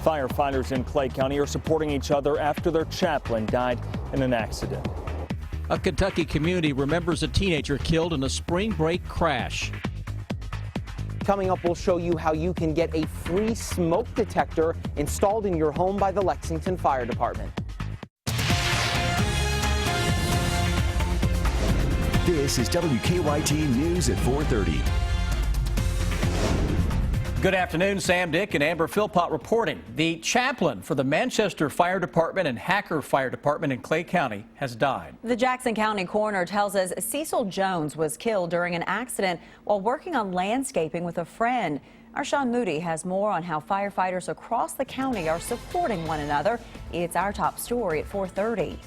Firefighters in Clay County are supporting each other after their chaplain died in an accident. A Kentucky community remembers a teenager killed in a spring break crash. Coming up, we'll show you how you can get a free smoke detector installed in your home by the Lexington Fire Department. This is WKYT News at 4:30. Good afternoon. Sam Dick and Amber Philpott reporting. The chaplain for the Manchester Fire Department and Hacker Fire Department in Clay County has died. The Jackson County coroner tells us Cecil Jones was killed during an accident while working on landscaping with a friend. Our Sean Moody has more on how firefighters across the county are supporting one another. It's our top story at 4:30.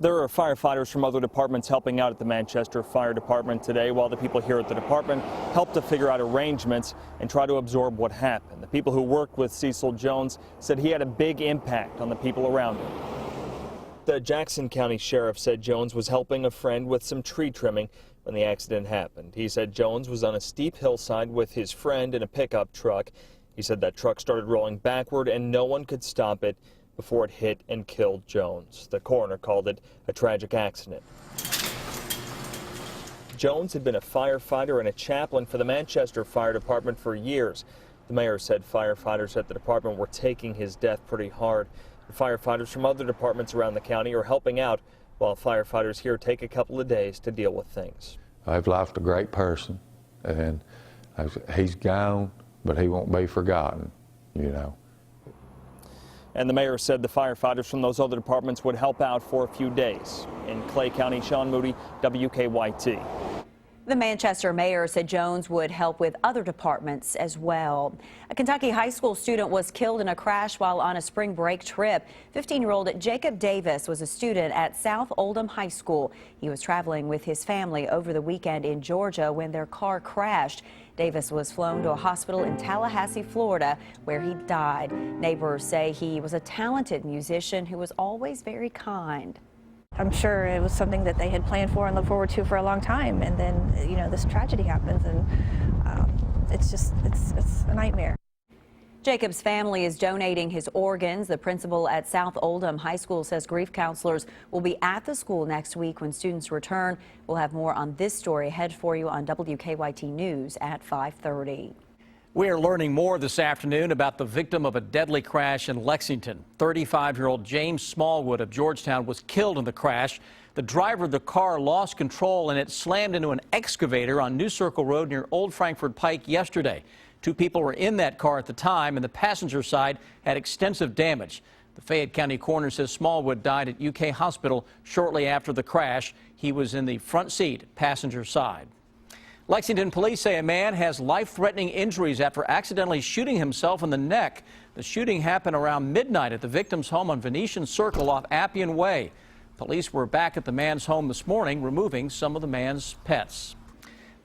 There are firefighters from other departments helping out at the Manchester Fire Department today, while the people here at the department help to figure out arrangements and try to absorb what happened. The people who worked with Cecil Jones said he had a big impact on the people around him. The Jackson County Sheriff said Jones was helping a friend with some tree trimming when the accident happened. He said Jones was on a steep hillside with his friend in a pickup truck. He said that truck started rolling backward and no one could stop it before it hit and killed Jones. The coroner called it a tragic accident. Jones had been a firefighter and a chaplain for the Manchester Fire Department for years. The mayor said firefighters at the department were taking his death pretty hard. Firefighters from other departments around the county are helping out, while firefighters here take a couple of days to deal with things. I've lost a great person, and he's gone, but he won't be forgotten, you know. And the mayor said the firefighters from those other departments would help out for a few days. In Clay County, Sean Moody, WKYT. The Manchester mayor said Jones would help with other departments as well. A Kentucky high school student was killed in a crash while on a spring break trip. 15-year-old Jacob Davis was a student at South Oldham High School. He was traveling with his family over the weekend in Georgia when their car crashed. Davis was flown to a hospital in Tallahassee, Florida, where he died. Neighbors say he was a talented musician who was always very kind. I'm sure it was something that they had planned for and looked forward to for a long time, and then, you know, this tragedy happens, and it's a nightmare. Jacob's family is donating his organs. The principal at South Oldham High School says grief counselors will be at the school next week when students return. We'll have more on this story ahead for you on WKYT News at 5:30. We are learning more this afternoon about the victim of a deadly crash in Lexington. 35-year-old James Smallwood of Georgetown was killed in the crash. The driver of the car lost control and it slammed into an excavator on New Circle Road near Old Frankfort Pike yesterday. 2 people were in that car at the time, and the passenger side had extensive damage. The Fayette County coroner says Smallwood died at UK Hospital shortly after the crash. He was in the front seat, passenger side. Lexington police say a man has life-threatening injuries after accidentally shooting himself in the neck. The shooting happened around midnight at the victim's home on Venetian Circle off Appian Way. Police were back at the man's home this morning, removing some of the man's pets.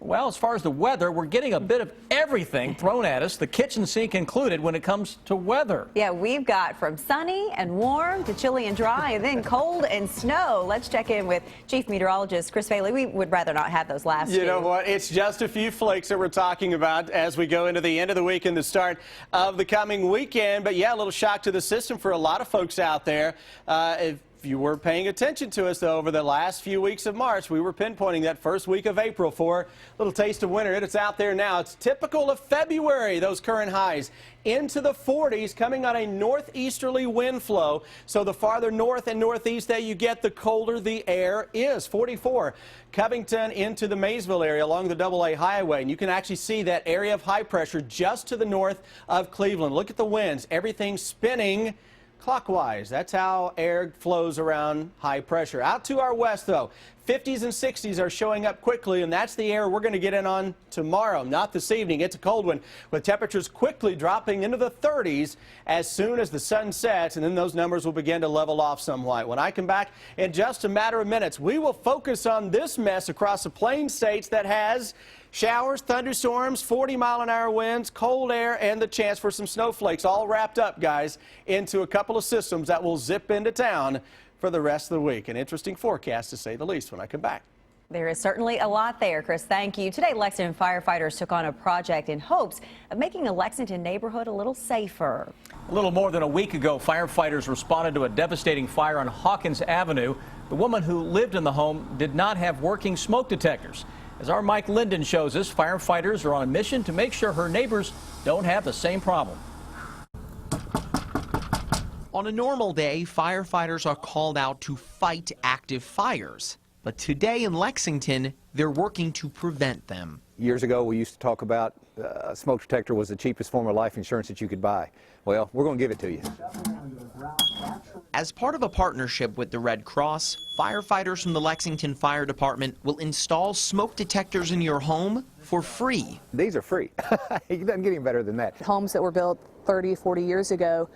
Well, as far as the weather, we're getting a bit of everything thrown at us, the kitchen sink included, when it comes to weather. Yeah, we've got from sunny and warm to chilly and dry and then cold and snow. Let's check in with Chief Meteorologist Chris Bailey. We would rather not have those last few. You know what? It's just a few flakes that we're talking about as we go into the end of the week and the start of the coming weekend. But yeah, a little shock to the system for a lot of folks out there. If you were paying attention to us, though, over the last few weeks of March, we were pinpointing that first week of April for a little taste of winter. It's out there now. It's typical of February, those current highs into the 40s, coming on a northeasterly wind flow. So the farther north and northeast that you get, the colder the air is. 44 Covington into the Maysville area along the AA highway. And you can actually see that area of high pressure just to the north of Cleveland. Look at the winds. Everything's spinning clockwise. That's how air flows around high pressure. Out to our west, though, 50s and 60s are showing up quickly, and that's the air we're going to get in on tomorrow, not this evening. It's a cold one, with temperatures quickly dropping into the 30s as soon as the sun sets, and then those numbers will begin to level off somewhat. When I come back in just a matter of minutes, we will focus on this mess across the Plain States that has showers, thunderstorms, 40-mile-an-hour winds, cold air, and the chance for some snowflakes all wrapped up, guys, into a couple of systems that will zip into town for the rest of the week. An interesting forecast, to say the least, when I come back. There is certainly a lot there, Chris. Thank you. Today, Lexington firefighters took on a project in hopes of making a Lexington neighborhood a little safer. A little more than a week ago, firefighters responded to a devastating fire on Hawkins Avenue. The woman who lived in the home did not have working smoke detectors. As our Mike Linden shows us, firefighters are on a mission to make sure her neighbors don't have the same problem. On a normal day, firefighters are called out to fight active fires. But today in Lexington, they're working to prevent them. Years ago, we used to talk about a smoke detector was the cheapest form of life insurance that you could buy. Well, we're going to give it to you. As part of a partnership with the Red Cross, firefighters from the Lexington Fire Department will install smoke detectors in your home for free. These are free. It doesn't get any better than that. Homes that were built 30, 40 years ago,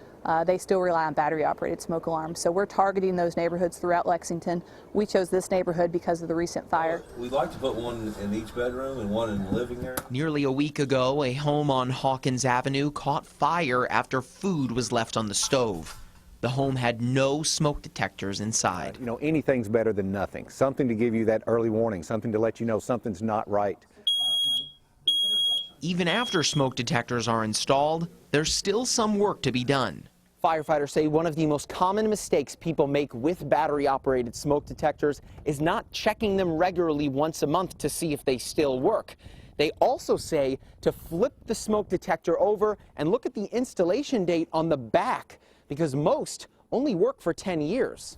they still rely on battery-operated smoke alarms. So we're targeting those neighborhoods throughout Lexington. We chose this neighborhood because of the recent fire. We'd like to put one in each bedroom and one in the living area. Nearly a week ago, a home on Hawkins Avenue caught fire after food was left on the stove. The home had no smoke detectors inside. You know, anything's better than nothing. Something to give you that early warning, something to let you know something's not right. Even after smoke detectors are installed, there's still some work to be done. Firefighters say one of the most common mistakes people make with battery-operated smoke detectors is not checking them regularly once a month to see if they still work. They also say to flip the smoke detector over and look at the installation date on the back, because most only work for 10 years.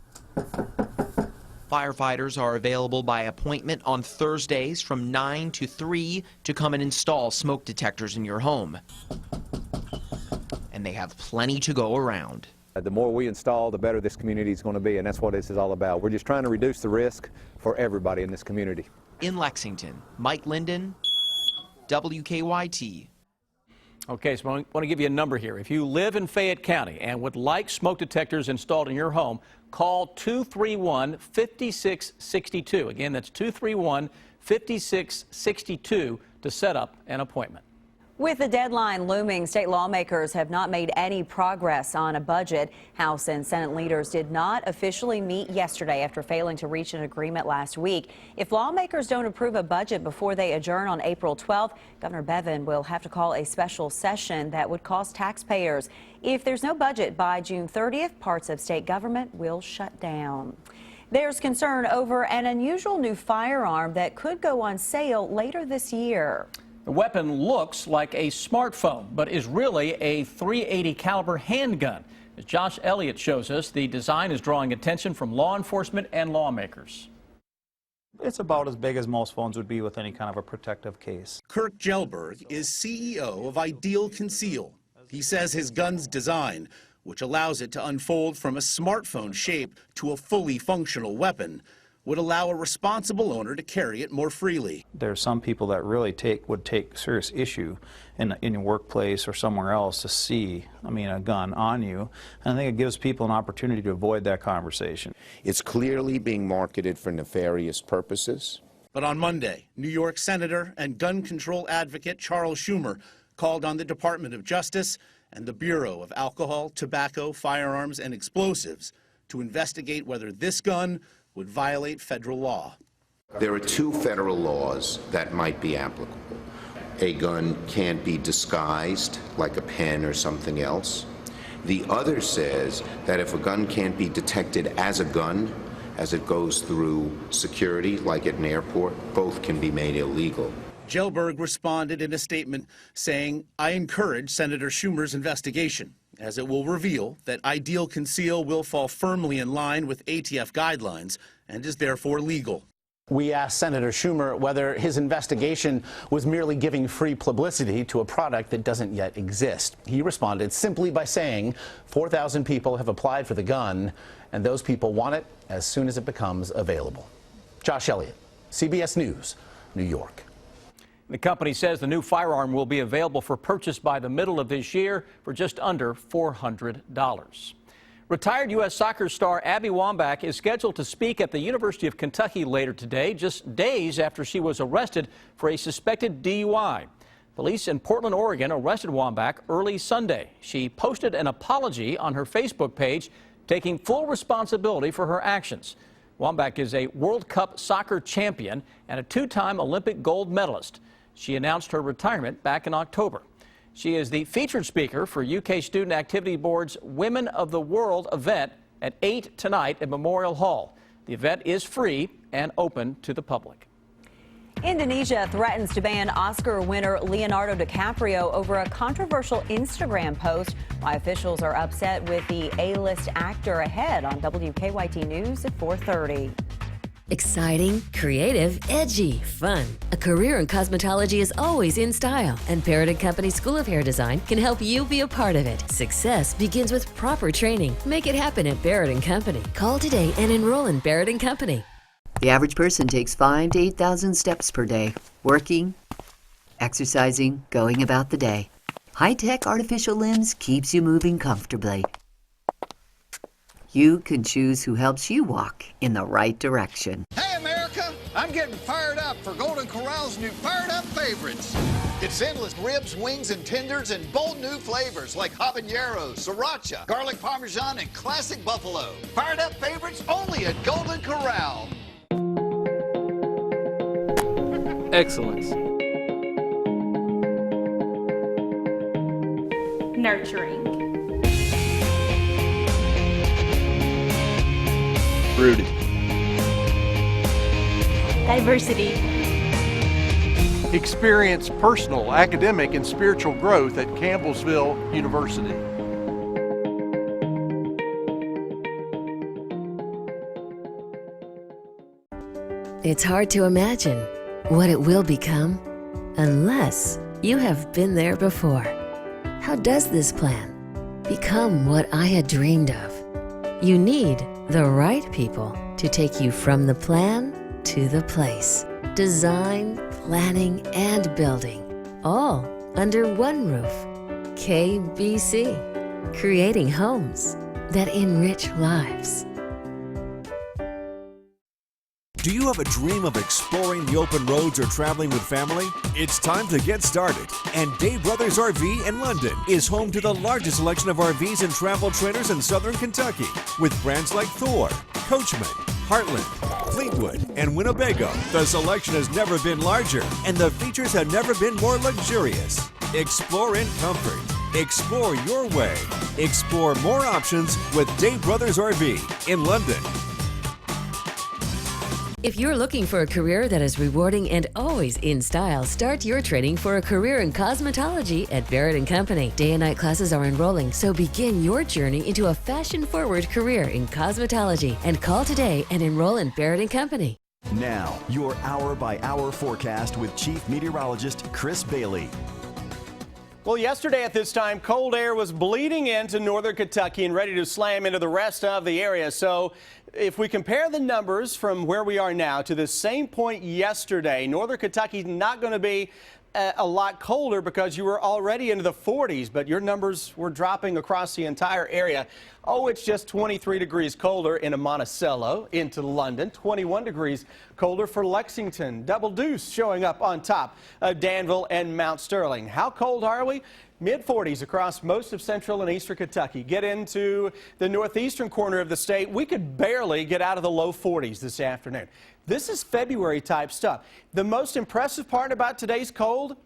Firefighters are available by appointment on Thursdays from 9 to 3 to come and install smoke detectors in your home. And they have plenty to go around. The more we install, the better this community is going to be, and that's what this is all about. We're just trying to reduce the risk for everybody in this community. In Lexington, Mike Linden, WKYT. Okay, so I want to give you a number here. If you live in Fayette County and would like smoke detectors installed in your home, call 231-5662. Again, that's 231-5662 to set up an appointment. With the deadline looming, state lawmakers have not made any progress on a budget. House and Senate leaders did not officially meet yesterday after failing to reach an agreement last week. If lawmakers don't approve a budget before they adjourn on April 12th, Governor Bevin will have to call a special session that would cost taxpayers. If there's no budget by June 30th, parts of state government will shut down. There's concern over an unusual new firearm that could go on sale later this year. The weapon looks like a smartphone, but is really a .380 caliber handgun. As Josh Elliott shows us, the design is drawing attention from law enforcement and lawmakers. It's about as big as most phones would be with any kind of a protective case. Kirk Jelberg is CEO of Ideal Conceal. He says his gun's design, which allows it to unfold from a smartphone shape to a fully functional weapon, would allow a responsible owner to carry it more freely. There are some people that really would take serious issue in your workplace or somewhere else to see, a gun on you. And I think it gives people an opportunity to avoid that conversation. It's clearly being marketed for nefarious purposes. But on Monday, New York Senator and gun control advocate Charles Schumer called on the Department of Justice and the Bureau of Alcohol, Tobacco, Firearms, and Explosives to investigate whether this gun would violate federal law. There are two federal laws that might be applicable. A gun can't be disguised like a pen or something else. The other says that if a gun can't be detected as a gun, as it goes through security, like at an airport, both can be made illegal. Jelberg responded in a statement saying, "I encourage Senator Schumer's investigation, as it will reveal that Ideal Conceal will fall firmly in line with ATF guidelines and is therefore legal." We asked Senator Schumer whether his investigation was merely giving free publicity to a product that doesn't yet exist. He responded simply by saying 4,000 people have applied for the gun, and those people want it as soon as it becomes available. Josh Elliott, CBS News, New York. The company says the new firearm will be available for purchase by the middle of this year for just under $400. Retired U.S. soccer star Abby Wambach is scheduled to speak at the University of Kentucky later today, just days after she was arrested for a suspected DUI. Police in Portland, Oregon arrested Wambach early Sunday. She posted an apology on her Facebook page, taking full responsibility for her actions. Wambach is a World Cup soccer champion and a two-time Olympic gold medalist. She announced her retirement back in October. She is the featured speaker for UK Student Activity Board's Women of the World event at 8 tonight at Memorial Hall. The event is free and open to the public. Indonesia threatens to ban Oscar winner Leonardo DiCaprio over a controversial Instagram post. Why officials are upset with the A-list actor ahead on WKYT News at 4:30. Exciting, creative, edgy, fun. A career in cosmetology is always in style, and Barrett & Company School of Hair Design can help you be a part of it. Success begins with proper training. Make it happen at Barrett & Company. Call today and enroll in Barrett & Company. The average person takes 5,000 to 8,000 steps per day, working, exercising, going about the day. High-tech artificial limbs keeps you moving comfortably. You can choose who helps you walk in the right direction. Hey, America! I'm getting fired up for Golden Corral's new Fired Up Favorites. It's endless ribs, wings, and tenders and bold new flavors like habanero, sriracha, garlic parmesan, and classic buffalo. Fired Up Favorites only at Golden Corral. Excellence. Nurturing. Rooted. Diversity. Experience personal, academic, and spiritual growth at Campbellsville University. It's hard to imagine what it will become unless you have been there before. How does this plan become what I had dreamed of? You need the right people to take you from the plan to the place. Design, planning, and building, all under one roof. KBC, creating homes that enrich lives. Do you have a dream of exploring the open roads or traveling with family? It's time to get started. And Day Brothers RV in London is home to the largest selection of RVs and travel trailers in southern Kentucky, with brands like Thor, Coachman, Heartland, Fleetwood, and Winnebago. The selection has never been larger, and the features have never been more luxurious. Explore in comfort. Explore your way. Explore more options with Day Brothers RV in London. If you're looking for a career that is rewarding and always in style, start your training for a career in cosmetology at Barrett & Company. Day and night classes are enrolling, so begin your journey into a fashion-forward career in cosmetology and call today and enroll in Barrett & Company. Now, your hour-by-hour forecast with Chief Meteorologist Chris Bailey. Well, yesterday at this time, cold air was bleeding into northern Kentucky and ready to slam into the rest of the area. So if we compare the numbers from where we are now to the same point yesterday, northern Kentucky is not going to be a lot colder because you were already into the 40s, but your numbers were dropping across the entire area. Oh, it's just 23 degrees colder in Monticello, into London, 21 degrees colder for Lexington. Double Deuce showing up on top of Danville and Mount Sterling. How cold are we? Mid-40s across most of central and eastern Kentucky. Get into the northeastern corner of the state, we could barely get out of the low 40s this afternoon. This is February type stuff. The most impressive part about today's cold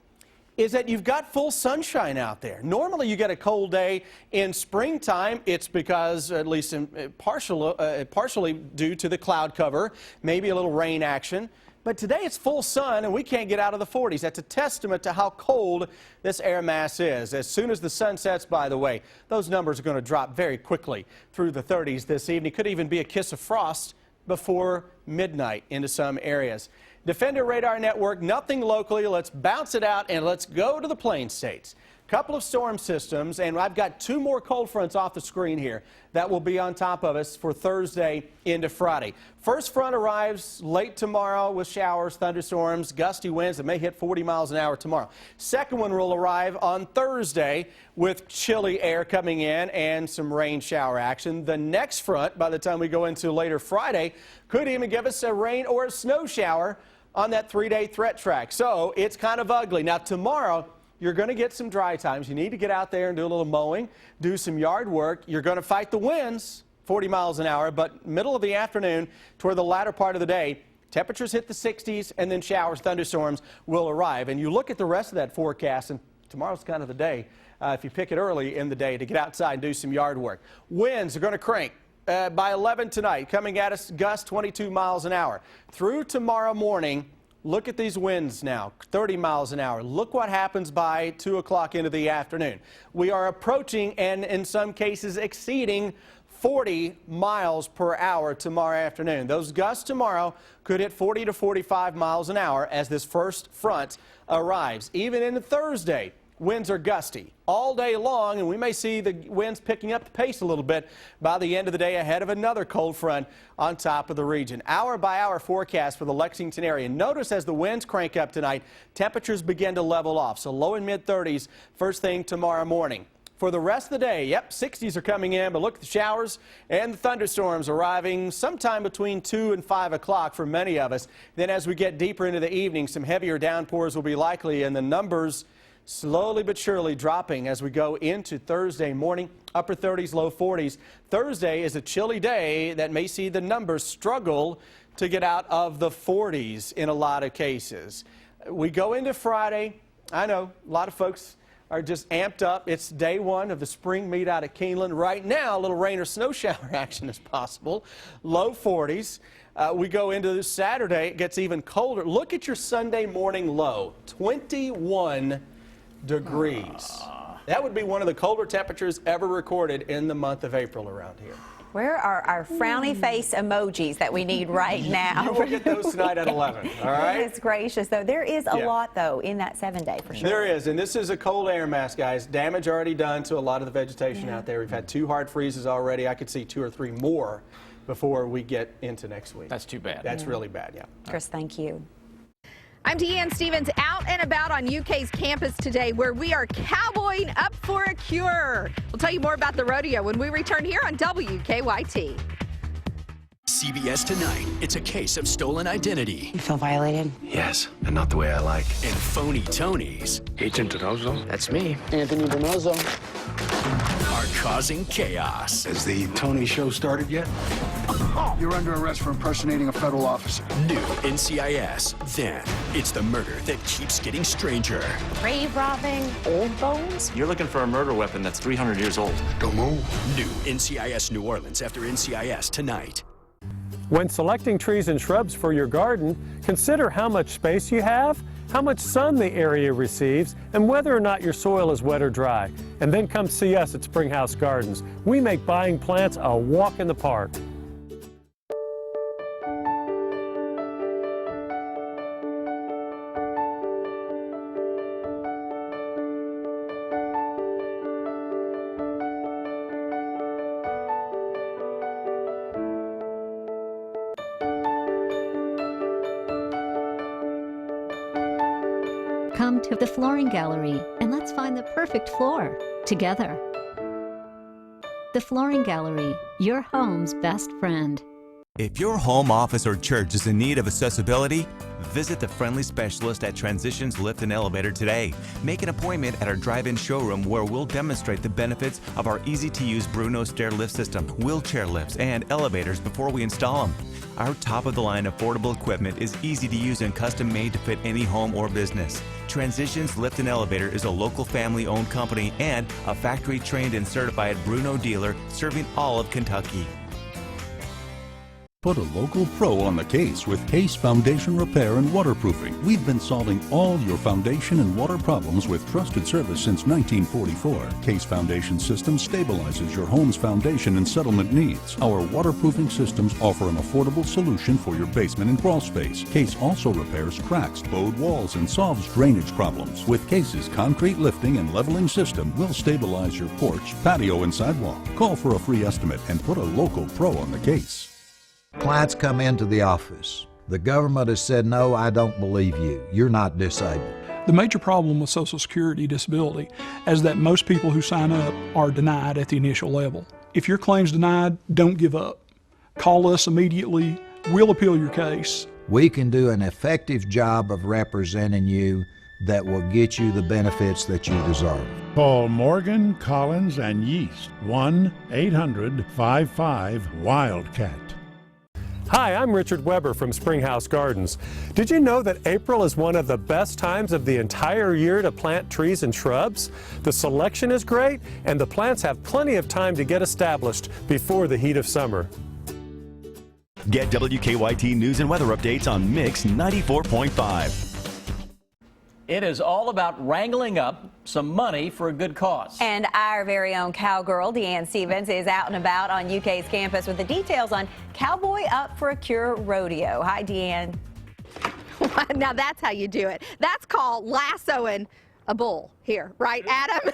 is that you've got full sunshine out there. Normally you get a cold day in springtime. It's because, at least partially due to the cloud cover, maybe a little rain action. But today it's full sun and we can't get out of the 40s. That's a testament to how cold this air mass is. As soon as the sun sets, by the way, those numbers are going to drop very quickly through the 30s this evening. Could even be a kiss of frost before midnight into some areas. Defender Radar Network, nothing locally. Let's bounce it out and let's go to the Plain States. Couple of storm systems, and I've got two more cold fronts off the screen here that will be on top of us for Thursday into Friday. First front arrives late tomorrow with showers, thunderstorms, gusty winds that may hit 40 miles an hour tomorrow. Second one will arrive on Thursday with chilly air coming in and some rain shower action. The next front, by the time we go into later Friday, could even give us a rain or a snow shower on that 3-day threat track. So it's kind of ugly. Now tomorrow, you're going to get some dry times. You need to get out there and do a little mowing, do some yard work. You're going to fight the winds, 40 miles an hour, but middle of the afternoon toward the latter part of the day, temperatures hit the 60s and then showers, thunderstorms will arrive. And you look at the rest of that forecast and tomorrow's kind of the day, if you pick it early in the day, to get outside and do some yard work. Winds are going to crank by 11 tonight, coming at us gusts 22 miles an hour. Through tomorrow morning, look at these winds now, 30 miles an hour. Look what happens by 2 o'clock into the afternoon. We are approaching and in some cases exceeding 40 miles per hour tomorrow afternoon. Those gusts tomorrow could hit 40 to 45 miles an hour as this first front arrives. Even into Thursday, winds are gusty all day long, and we may see the winds picking up the pace a little bit by the end of the day ahead of another cold front on top of the region. Hour by hour forecast for the Lexington area. Notice as the winds crank up tonight, temperatures begin to level off. So low and mid 30s first thing tomorrow morning. For the rest of the day, 60s are coming in, but look at the showers and the thunderstorms arriving sometime between 2 and 5 o'clock for many of us. Then as we get deeper into the evening, some heavier downpours will be likely, and the numbers slowly but surely dropping as we go into Thursday morning, upper 30s, low 40s. Thursday is a chilly day that may see the numbers struggle to get out of the 40s in a lot of cases. We go into Friday. I know a lot of folks are just amped up. It's day one of the spring meet out at Keeneland. Right now, a little rain or snow shower action is possible. Low 40s. We go into this Saturday. It gets even colder. Look at your Sunday morning low, 21 degrees. That would be one of the colder temperatures ever recorded in the month of April around here. Where are our frowny face emojis that we need right now? You will get those tonight at 11, all right? Goodness gracious, though. There is a lot, though, in that 7-day for sure. There is, and this is a cold air mass, guys. Damage already done to a lot of the vegetation out there. We've had 2 hard freezes already. I could see 2 or 3 more before we get into next week. That's too bad. That's really bad, yeah. Chris, thank you. I'm Deanne Stevens, out and about on UK's campus today, where we are cowboying up for a cure. We'll tell you more about the rodeo when we return here on WKYT. CBS Tonight. It's a case of stolen identity. You feel violated? Yes, and not the way I like. And phony Tonys. Agent Donoso? That's me. Anthony Donoso. Are causing chaos. Has the Tony show started yet? You're under arrest for impersonating a federal officer. New NCIS. Then, it's the murder that keeps getting stranger. Grave robbing, old bones? You're looking for a murder weapon that's 300 years old. Don't move. New NCIS New Orleans after NCIS Tonight. When selecting trees and shrubs for your garden, consider how much space you have, how much sun the area receives, and whether or not your soil is wet or dry. And then come see us at Springhouse Gardens. We make buying plants a walk in the park. Come to the Flooring Gallery and let's find the perfect floor together. The Flooring Gallery, your home's best friend. If your home, office, or church is in need of accessibility, visit the friendly specialist at Transitions Lift and Elevator today. Make an appointment at our drive-in showroom where we'll demonstrate the benefits of our easy-to-use Bruno stair lift system, wheelchair lifts, and elevators before we install them. Our top-of-the-line affordable equipment is easy to use and custom-made to fit any home or business. Transitions Lift and Elevator is a local family-owned company and a factory-trained and certified Bruno dealer serving all of Kentucky. Put a local pro on the case with Case Foundation Repair and Waterproofing. We've been solving all your foundation and water problems with trusted service since 1944. Case Foundation Systems stabilizes your home's foundation and settlement needs. Our waterproofing systems offer an affordable solution for your basement and crawl space. Case also repairs cracks, bowed walls, and solves drainage problems. With Case's concrete lifting and leveling system, we'll stabilize your porch, patio, and sidewalk. Call for a free estimate and put a local pro on the case. Clients come into the office. The government has said, no, I don't believe you. You're not disabled. The major problem with Social Security disability is that most people who sign up are denied at the initial level. If your claim's denied, don't give up. Call us immediately. We'll appeal your case. We can do an effective job of representing you that will get you the benefits that you deserve. Call Morgan, Collins, and Yeast, 1-800-55-WILDCAT. Hi, I'm Richard Weber from Springhouse Gardens. Did you know that April is one of the best times of the entire year to plant trees and shrubs? The selection is great, and the plants have plenty of time to get established before the heat of summer. Get WKYT news and weather updates on Mix 94.5. It is all about wrangling up some money for a good cause. And our very own cowgirl, Deanne Stevens, is out and about on UK's campus with the details on Cowboy Up for a Cure Rodeo. Hi, Deanne. Now that's how you do it. That's called lassoing a bull here, right, Adam?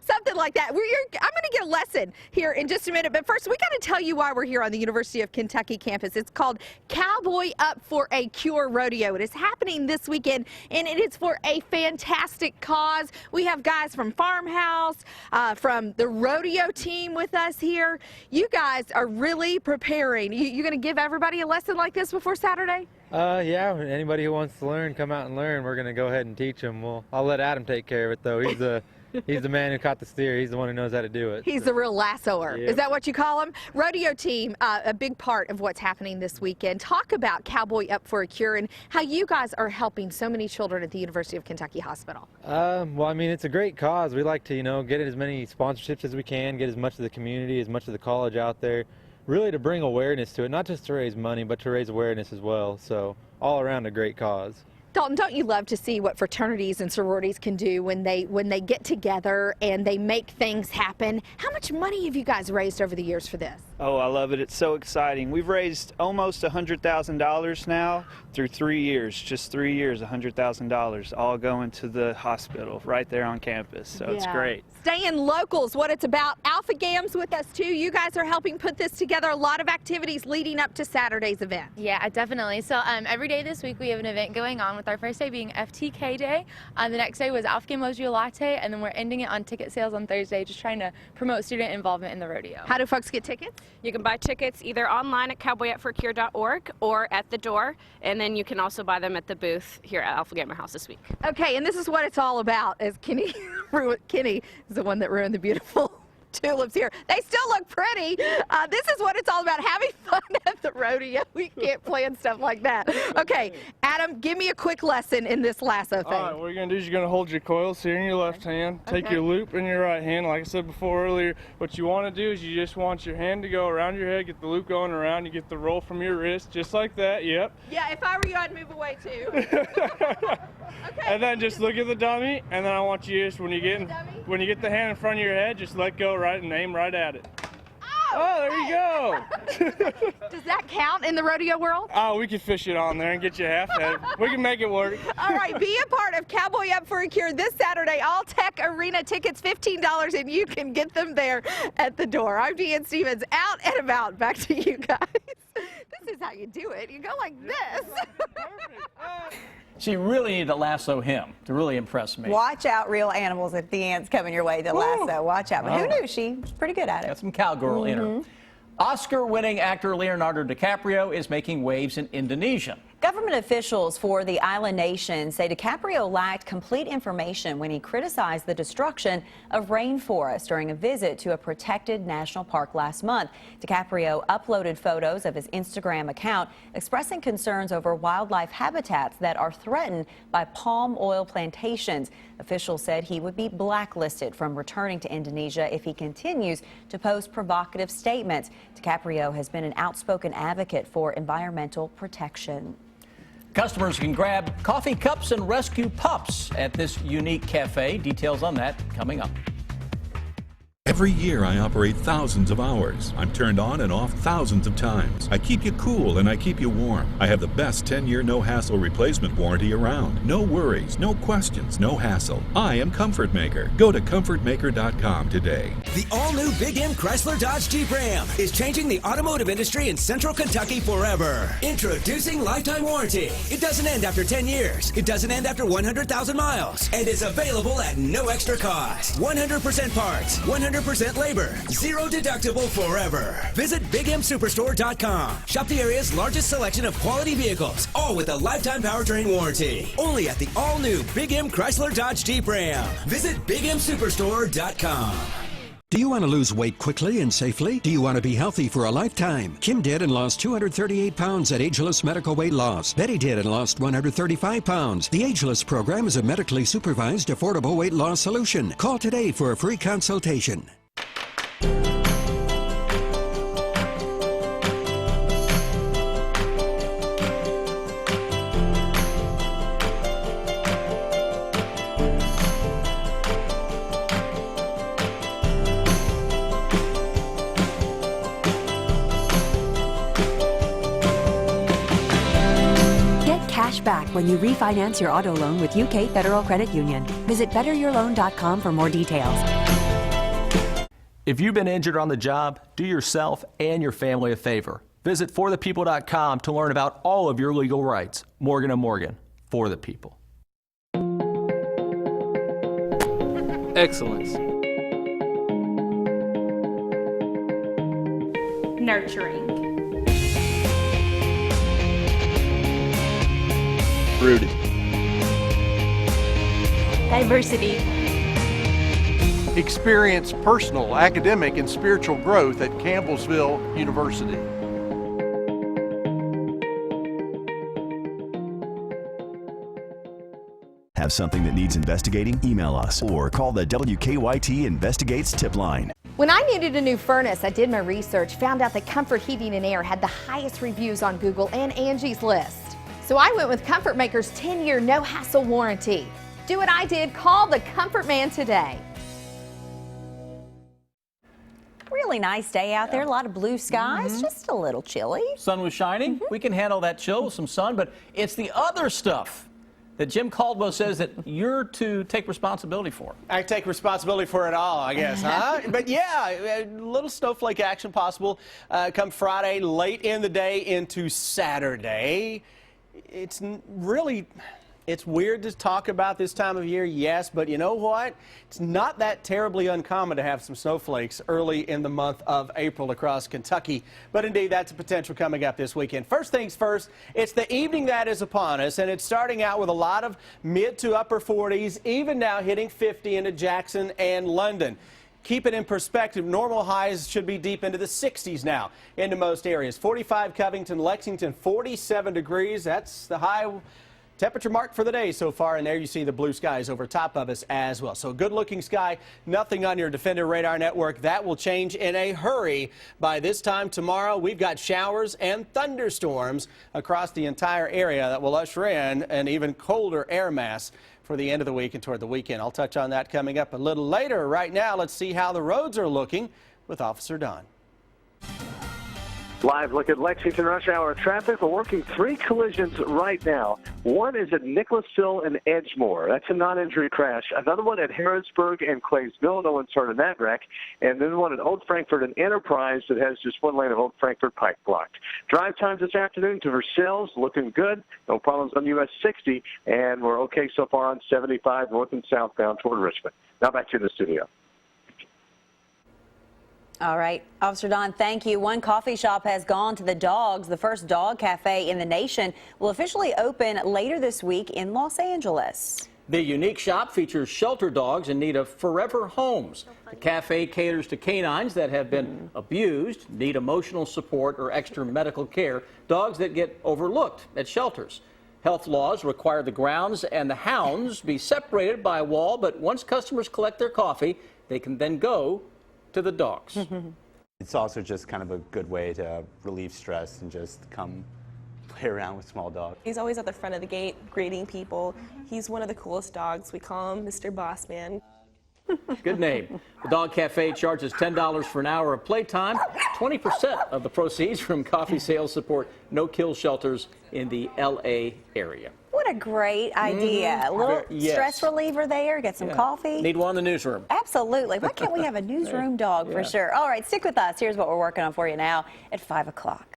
Something like that. I'm going to get a lesson here in just a minute, but first we got to tell you why we're here on the University of Kentucky campus. It's called Cowboy Up for a Cure Rodeo. It is happening this weekend, and it is for a fantastic cause. We have guys from Farmhouse, from the rodeo team with us here. You guys are really preparing. You going to give everybody a lesson like this before Saturday? Yeah, anybody who wants to learn, come out and learn. We're going to go ahead and teach them. I'll let Adam take care of it, though. He's the man who caught the steer. He's the one who knows how to do it. He's the real lassoer. Yep. Is that what you call him? Rodeo team, a big part of what's happening this weekend. Talk about Cowboy Up for a Cure and how you guys are helping so many children at the University of Kentucky Hospital. Well, I mean, it's a great cause. We like to, get as many sponsorships as we can, get as much of the community, as much of the college out there, really to bring awareness to it, not just to raise money, but to raise awareness as well. So all around a great cause. Dalton, don't you love to see what fraternities and sororities can do when they get together and they make things happen? How much money have you guys raised over the years for this? Oh, I love it. It's so exciting. We've raised almost $100,000 now through 3 years. Just 3 years, $100,000, all going to the hospital right there on campus. So It's great. Staying local is what it's about. Alpha Gam's with us too. You guys are helping put this together. A lot of activities leading up to Saturday's event. Yeah, definitely. So every day this week we have an event going on, with our first day being FTK Day. The next day was Alpha Game Mojo Latte, and then we're ending it on ticket sales on Thursday, just trying to promote student involvement in the rodeo. How do folks get tickets? You can buy tickets either online at cowboyupforcure.org or at the door, and then you can also buy them at the booth here at Alpha Gamer House this week. Okay, and this is what it's all about, as Kenny is the one that ruined the beautiful tulips here. They still look pretty. This is what it's all about, having fun at the rodeo. We can't plan stuff like that. Okay, Adam, give me a quick lesson in this lasso thing. All right, what you're going to do is you're going to hold your coils here in your left hand, take your loop in your right hand. Like I said before earlier, what you want to do is you just want your hand to go around your head, get the loop going around, you get the roll from your wrist, just like that, yep. Yeah, if I were you, I'd move away too. Okay. And then just look at the dummy, and then I want you just, when you get the hand in front of your head, just let go right and aim right at it. Oh, there you go. Does that count in the rodeo world? Oh, we could fish it on there and get you half head. We can make it work. All right, be a part of Cowboy Up for a Cure this Saturday. All Tech Arena tickets, $15, and you can get them there at the door. I'm Deanne Stevens, out and about. Back to you guys. This is how you do it. You go like this. So you really need to lasso him to really impress me. Watch out, real animals, if the ant's coming your way to lasso. Watch out. But who knew? She's pretty good at it. Got some cowgirl in her. Oscar-winning actor Leonardo DiCaprio is making waves in Indonesia. Government officials for the island nation say DiCaprio lacked complete information when he criticized the destruction of rainforests during a visit to a protected national park last month. DiCaprio uploaded photos of his Instagram account expressing concerns over wildlife habitats that are threatened by palm oil plantations. Officials said he would be blacklisted from returning to Indonesia if he continues to post provocative statements. DiCaprio has been an outspoken advocate for environmental protection. Customers can grab coffee cups and rescue pups at this unique cafe. Details on that coming up. Every year I operate thousands of hours. I'm turned on and off thousands of times. I keep you cool and I keep you warm. I have the best 10-year no-hassle replacement warranty around. No worries, no questions, no hassle. I am Comfort Maker. Go to comfortmaker.com today. The all-new Big M Chrysler Dodge Jeep Ram is changing the automotive industry in Central Kentucky forever. Introducing lifetime warranty. It doesn't end after 10 years. It doesn't end after 100,000 miles. And is available at no extra cost. 100% parts, 100% labor, zero deductible forever. Visit BigMSuperstore.com. Shop the area's largest selection of quality vehicles, all with a lifetime powertrain warranty. Only at the all-new Big M Chrysler Dodge Jeep Ram. Visit BigMSuperstore.com. Do you want to lose weight quickly and safely? Do you want to be healthy for a lifetime? Kim did and lost 238 pounds at Ageless Medical Weight Loss. Betty did and lost 135 pounds. The Ageless program is a medically supervised, affordable weight loss solution. Call today for a free consultation. Back when you refinance your auto loan with UK Federal Credit Union. Visit betteryourloan.com for more details. If you've been injured on the job, do yourself and your family a favor. Visit forthepeople.com to learn about all of your legal rights. Morgan & Morgan, for the people. Excellence. Nurturing. Rooted. Diversity. Experience personal, academic, and spiritual growth at Campbellsville University. Have something that needs investigating? Email us or call the WKYT Investigates tip line. When I needed a new furnace, I did my research, found out that Comfort Heating and Air had the highest reviews on Google and Angie's List. So I went with Comfort Maker's 10-year no-hassle warranty. Do what I did, call the Comfort Man today. Really nice day out there, a lot of blue skies, just a little chilly. Sun was shining. We can handle that chill with some sun, but it's the other stuff that Jim Caldwell says that you're to take responsibility for. I take responsibility for it all, I guess, huh? But yeah, a little snowflake action possible come Friday, late in the day into Saturday. It's weird to talk about this time of year, yes, but you know what? It's not that terribly uncommon to have some snowflakes early in the month of April across Kentucky. But indeed, that's a potential coming up this weekend. First things first, it's the evening that is upon us, and it's starting out with a lot of mid to upper 40s, even now hitting 50 into Jackson and London. Keep it in perspective, normal highs should be deep into the 60s now into most areas. 45 Covington, Lexington, 47 degrees. That's the high temperature mark for the day so far, and there you see the blue skies over top of us as well. So good looking sky, nothing on your Defender radar network. That will change in a hurry by this time tomorrow. We've got showers and thunderstorms across the entire area that will usher in an even colder air mass for the end of the week and toward the weekend. I'll touch on that coming up a little later. Right now, let's see how the roads are looking with Officer Don. Live look at Lexington rush hour traffic. We're working 3 collisions right now. One is at Nicholasville and Edgemore. That's a non-injury crash. Another one at Harrodsburg and Claysville. No one's hurt in that wreck. And then one at Old Frankfort and Enterprise that has just one lane of Old Frankfort Pike blocked. Drive times this afternoon to Versailles looking good. No problems on US 60. And we're okay so far on 75 north and southbound toward Richmond. Now back to the studio. All right, Officer Don, thank you. One coffee shop has gone to the dogs. The first dog cafe in the nation will officially open later this week in Los Angeles. The unique shop features shelter dogs in need of forever homes. The cafe caters to canines that have been abused, need emotional support or extra medical care, dogs that get overlooked at shelters. Health laws require the grounds and the hounds be separated by a wall, but once customers collect their coffee, they can then go to the dogs. It's also just kind of a good way to relieve stress and just come play around with small dogs. He's always at the front of the gate greeting people. He's one of the coolest dogs. We call him Mr. Bossman. Good name. The Dog Cafe charges $10 for an hour of playtime. 20% of the proceeds from coffee sales support no-kill shelters in the L.A. area. What a great idea. A little stress reliever there, get some coffee. Need one in the newsroom. Absolutely. Why can't we have a newsroom dog for sure? All right, stick with us. Here's what we're working on for you now at 5 o'clock.